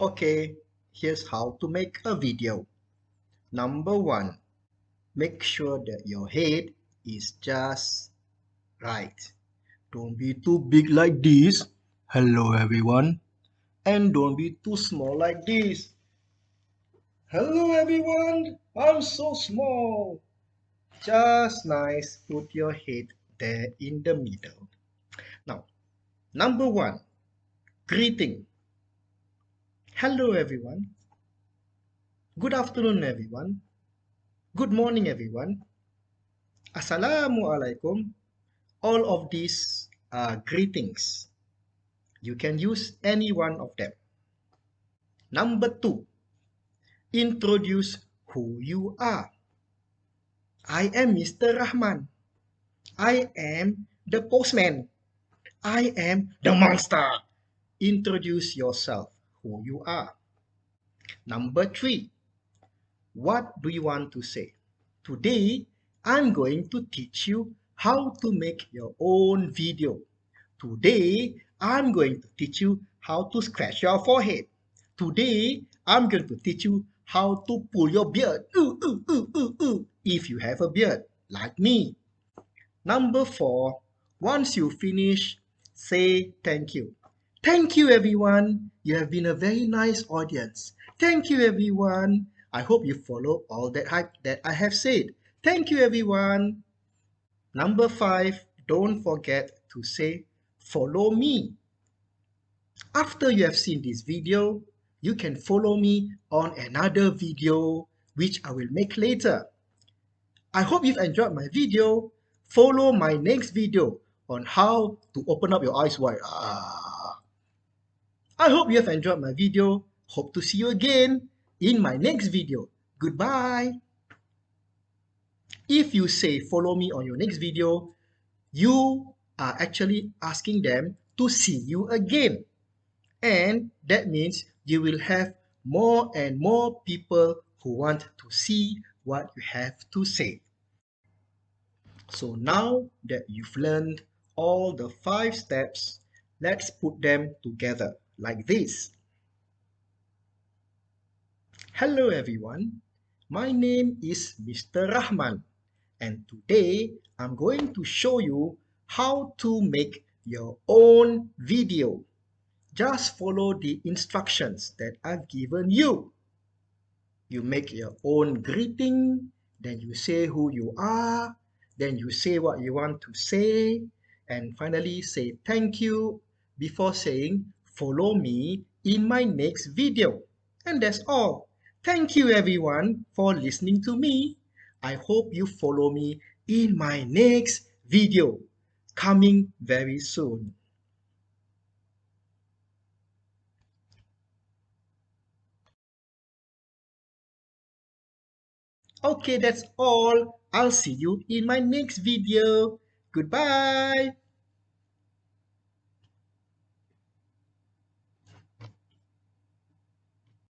Okay, here's how to make a video. Number one, make sure that your head is just right. Don't be too big like this. Hello everyone. And don't be too small like this. Hello everyone. I'm so small. Just nice. Put your head there in the middle. Now, number one, greeting. Hello everyone. Good afternoon everyone. Good morning everyone. Assalamualaikum. All of these are greetings. You can use any one of them. Number two, introduce who you are. I am Mr. Rahman. I am the postman. I am the monster. Introduce yourself, who you are. Number three, what do you want to say? Today, I'm going to teach you how to make your own video. Today, I'm going to teach you how to scratch your forehead. Today, I'm going to teach you how to pull your beard. If you have a beard, like me. Number four, once you finish, say thank you. Thank you, everyone. You have been a very nice audience. Thank you, everyone. I hope you follow all that I have said. Thank you, everyone. Number five, don't forget to say follow me. After you have seen this video, you can follow me on another video which I will make later. I hope you've enjoyed my video. Follow my next video on how to open up your eyes wide. I hope you have enjoyed my video. Hope to see you again in my next video. Goodbye. If you say follow me on your next video, you are actually asking them to see you again. And that means you will have more and more people who want to see what you have to say. So now that you've learned all the 5 steps, let's put them together like this. Hello everyone, my name is Mr. Rahman, and today I'm going to show you how to make your own video. Just follow the instructions that I've given you. You make your own greeting, then you say who you are, then you say what you want to say, and finally say thank you before saying follow me in my next video. And that's all. Thank you everyone for listening to me. I hope you follow me in my next video coming very soon. Okay, that's all. I'll see you in my next video. Goodbye.